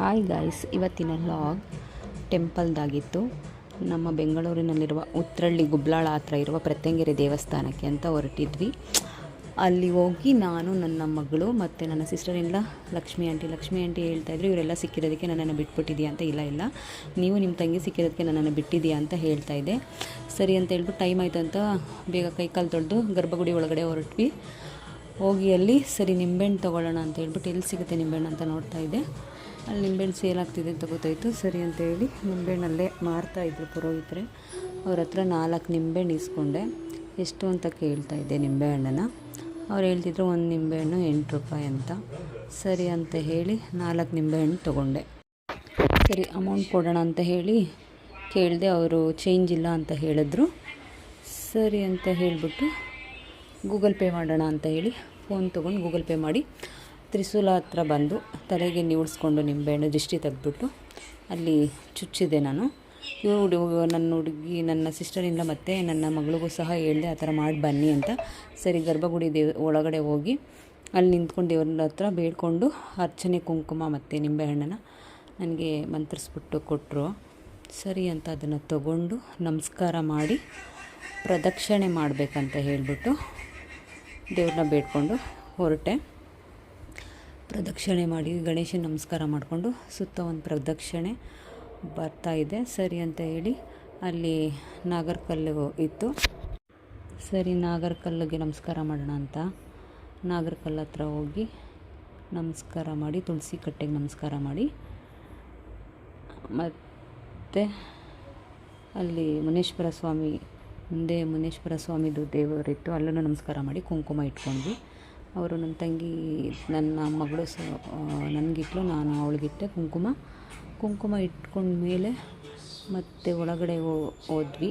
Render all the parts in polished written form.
Hi guys, ಇವತ್ತಿನ log ಟೆಂಪಲ್ದಾಗಿತ್ತು. ನಮ್ಮ ಬೆಂಗಳೂರಿನಲ್ಲಿರುವ ಉತ್ರಳ್ಳಿ ಗುಬ್ಲಾಳ ಹತ್ರ ಇರುವ ಪ್ರತ್ಯಂಗಿರಿ ದೇವಸ್ಥಾನಕ್ಕೆ ಅಂತ ಹೊರಟಿದ್ವಿ. ಅಲ್ಲಿ ಹೋಗಿ ನಾನು, ನನ್ನ ಮಗಳು ಮತ್ತು ನನ್ನ ಸಿಸ್ಟರ್ ಇಲ್ಲ ಲಕ್ಷ್ಮಿ ಆಂಟಿ ಹೇಳ್ತಾಯಿದ್ರು, ಇವರೆಲ್ಲ ಸಿಕ್ಕಿರೋದಕ್ಕೆ ನನ್ನನ್ನು ಬಿಟ್ಬಿಟ್ಟಿದೆಯಾ ಅಂತ. ಇಲ್ಲ ನೀವು ನಿಮ್ಮ ತಂಗಿ ಸಿಕ್ಕಿರೋದಕ್ಕೆ ನನ್ನನ್ನು ಬಿಟ್ಟಿದೆಯಾ ಅಂತ ಹೇಳ್ತಾಯಿದ್ದೆ. ಸರಿ ಅಂತ ಹೇಳ್ಬಿಟ್ಟು ಟೈಮ್ ಆಯಿತು ಅಂತ ಬೇಗ ಕೈಕಾಲು ತೊಳೆದು ಗರ್ಭಗುಡಿ ಒಳಗಡೆ ಹೊರಟ್ವಿ. ಹೋಗಿ ಅಲ್ಲಿ ಸರಿ ನಿಂಬೆಹಣ್ಣು ತೊಗೊಳ್ಳೋಣ ಅಂತ ಹೇಳ್ಬಿಟ್ಟು ಎಲ್ಲಿ ಸಿಗುತ್ತೆ ನಿಂಬೆಹಣ್ಣು ಅಂತ ನೋಡ್ತಾಯಿದ್ದೆ. ಅಲ್ಲಿ ನಿಂಬೆಹಣ್ಣು ಸೇಲ್ ಆಗ್ತಿದೆ ಅಂತ ಗೊತ್ತಾಯಿತು. ಸರಿ ಅಂತೇಳಿ ನಿಂಬೆಹಣ್ಣಲ್ಲೇ ಮಾರ್ತಾಯಿದ್ರು ಪುರೋಹಿತರೆ. ಅವ್ರ ಹತ್ರ 4 ನಿಂಬೆಹಣ್ಣು ಇಸ್ಕೊಂಡೆ. ಎಷ್ಟು ಅಂತ ಕೇಳ್ತಾಯಿದ್ದೆ ನಿಂಬೆಹಣ್ಣನ್ನು. ಅವ್ರು ಹೇಳ್ತಿದ್ರು ಒಂದು ನಿಂಬೆಹಣ್ಣು 8 ರೂಪಾಯಿ ಅಂತ. ಸರಿ ಅಂತ ಹೇಳಿ 4 ನಿಂಬೆಹಣ್ಣು ತೊಗೊಂಡೆ. ಸರಿ ಅಮೌಂಟ್ ಕೊಡೋಣ ಅಂತ ಹೇಳಿ ಕೇಳಿದೆ. ಅವರು ಚೇಂಜ್ ಇಲ್ಲ ಅಂತ ಹೇಳಿದ್ರು. ಸರಿ ಅಂತ ಹೇಳಿಬಿಟ್ಟು ಗೂಗಲ್ ಪೇ ಮಾಡೋಣ ಅಂತ ಹೇಳಿ ಫೋನ್ ತೊಗೊಂಡು ಗೂಗಲ್ ಪೇ ಮಾಡಿ ತ್ರಿಶೂಲ ಹತ್ರ ಬಂದು ತಲೆಗೆ ನೀಡ್ಸ್ಕೊಂಡು ನಿಂಬೆಹಣ್ಣು ದೃಷ್ಟಿ ತೆಗೆದ್ಬಿಟ್ಟು ಅಲ್ಲಿ ಚುಚ್ಚಿದೆ ನಾನು. ನನ್ನ ಹುಡುಗಿ, ನನ್ನ ಸಿಸ್ಟರಿಂದ ಮತ್ತು ನನ್ನ ಮಗಳಿಗೂ ಸಹ ಹೇಳಿದೆ ಆ ಥರ ಮಾಡಿ ಬನ್ನಿ ಅಂತ. ಸರಿ ಗರ್ಭಗುಡಿ ಒಳಗಡೆ ಹೋಗಿ ಅಲ್ಲಿ ನಿಂತ್ಕೊಂಡು ದೇವ್ರ ಹತ್ರ ಬೇಡ್ಕೊಂಡು ಅರ್ಚನೆ ಕುಂಕುಮ ಮತ್ತು ನಿಂಬೆಹಣ್ಣನ್ನು ನನಗೆ ಮಂತ್ರಿಸ್ಬಿಟ್ಟು ಕೊಟ್ಟರು. ಸರಿ ಅಂತ ಅದನ್ನು ತಗೊಂಡು ನಮಸ್ಕಾರ ಮಾಡಿ ಪ್ರದಕ್ಷಿಣೆ ಮಾಡಬೇಕಂತ ಹೇಳಿಬಿಟ್ಟು ದೇವ್ರನ್ನ ಬೇಡ್ಕೊಂಡು ಹೊರಟೆ. ಪ್ರದಕ್ಷಿಣೆ ಮಾಡಿ ಗಣೇಶನ ನಮಸ್ಕಾರ ಮಾಡಿಕೊಂಡು ಸುತ್ತ ಒಂದು ಪ್ರದಕ್ಷಿಣೆ ಬರ್ತಾಯಿದೆ. ಸರಿ ಅಂತ ಹೇಳಿ ಅಲ್ಲಿ ನಾಗರಕಲ್ಲು ಇತ್ತು. ಸರಿ ನಾಗರಕಲ್ಲಿಗೆ ನಮಸ್ಕಾರ ಮಾಡೋಣ ಅಂತ ನಾಗರಕಲ್ಲು ಹತ್ರ ಹೋಗಿ ನಮಸ್ಕಾರ ಮಾಡಿ ತುಳಸಿ ಕಟ್ಟೆಗೆ ನಮಸ್ಕಾರ ಮಾಡಿ ಮತ್ತು ಅಲ್ಲಿ ಮುನೇಶ್ವರ ಸ್ವಾಮಿ ಮುಂದೆ ಮುನೇಶ್ವರ ಸ್ವಾಮಿದು ದೇವರಿತ್ತು, ಅಲ್ಲೂ ನಮಸ್ಕಾರ ಮಾಡಿ ಕುಂಕುಮ ಇಟ್ಕೊಂಡ್ವಿ. ಅವರು ನನ್ನ ತಂಗಿ, ನನ್ನ ಮಗಳು ನನಗಿಟ್ಲು, ನಾನು ಅವಳಿಗಿಟ್ಟೆ ಕುಂಕುಮ ಇಟ್ಕೊಂಡ್ಮೇಲೆ ಮತ್ತೆ ಒಳಗಡೆ ಹೋದ್ವಿ.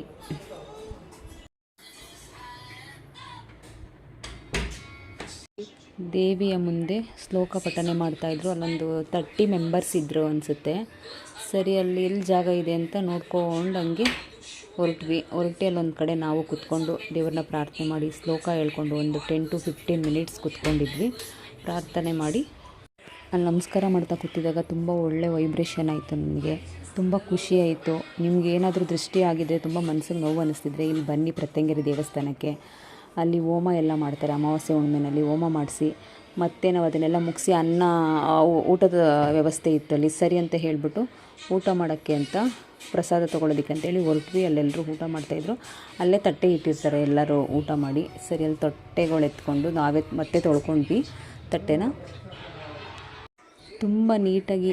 ದೇವಿಯ ಮುಂದೆ ಶ್ಲೋಕ ಪಠನೆ ಮಾಡ್ತಾಯಿದ್ರು. ಅಲ್ಲೊಂದು 30 ಮೆಂಬರ್ಸ್ ಇದ್ದರು ಅನಿಸುತ್ತೆ. ಸರಿ ಅಲ್ಲಿ ಎಲ್ಲಿ ಜಾಗ ಇದೆ ಅಂತ ನೋಡ್ಕೊಂಡು ಹಂಗೆ ಹೊರಟಿ ಅಲ್ಲೊಂದು ಕಡೆ ನಾವು ಕೂತ್ಕೊಂಡು ದೇವ್ರನ್ನ ಪ್ರಾರ್ಥನೆ ಮಾಡಿ ಶ್ಲೋಕ ಹೇಳ್ಕೊಂಡು ಒಂದು 10 to 15 ಮಿನಿಟ್ಸ್ ಕೂತ್ಕೊಂಡಿದ್ವಿ. ಪ್ರಾರ್ಥನೆ ಮಾಡಿ ಅಲ್ಲಿ ನಮಸ್ಕಾರ ಮಾಡ್ತಾ ಕೂತಿದ್ದಾಗ ತುಂಬ ಒಳ್ಳೆ ವೈಬ್ರೇಷನ್ ಆಯಿತು. ನನಗೆ ತುಂಬ ಖುಷಿ ಆಯಿತು. ನಿಮ್ಗೆ ಏನಾದರೂ ದೃಷ್ಟಿ ಆಗಿದ್ದರೆ, ತುಂಬ ಮನಸ್ಸಿಗೆ ನೋವು ಅನ್ನಿಸ್ತಿದ್ರೆ ಇಲ್ಲಿ ಬನ್ನಿ ಪ್ರತ್ಯಂಗಿರಿ ದೇವಸ್ಥಾನಕ್ಕೆ. ಅಲ್ಲಿ ಹೋಮ ಎಲ್ಲ ಮಾಡ್ತಾರೆ. ಅಮಾವಾಸ್ಯೆ ಹುಣ್ಣಿಮೆಯಲ್ಲಿ ಹೋಮ ಮಾಡಿಸಿ ಮತ್ತು ನಾವು ಅದನ್ನೆಲ್ಲ ಮುಗಿಸಿ ಅನ್ನ ಊಟದ ವ್ಯವಸ್ಥೆ ಇತ್ತು ಅಲ್ಲಿ. ಸರಿ ಅಂತ ಹೇಳಿಬಿಟ್ಟು ಊಟ ಮಾಡೋಕ್ಕೆ ಅಂತ ಪ್ರಸಾದ ತೊಗೊಳೋದಕ್ಕೆ ಅಂತೇಳಿ ಹೊರಟ್ವಿ. ಅಲ್ಲೆಲ್ಲರೂ ಊಟ ಮಾಡ್ತಾಯಿದ್ರು. ಅಲ್ಲೇ ತಟ್ಟೆ ಇಟ್ಟಿರ್ತಾರೆ ಎಲ್ಲರೂ ಊಟ ಮಾಡಿ. ಸರಿ ಅಲ್ಲಿ ತಟ್ಟೆಗಳು ಎತ್ಕೊಂಡು ನಾವೇ ಮತ್ತೆ ತೊಳ್ಕೊಂಡ್ವಿ ತಟ್ಟೆನ. ತುಂಬ ನೀಟಾಗಿ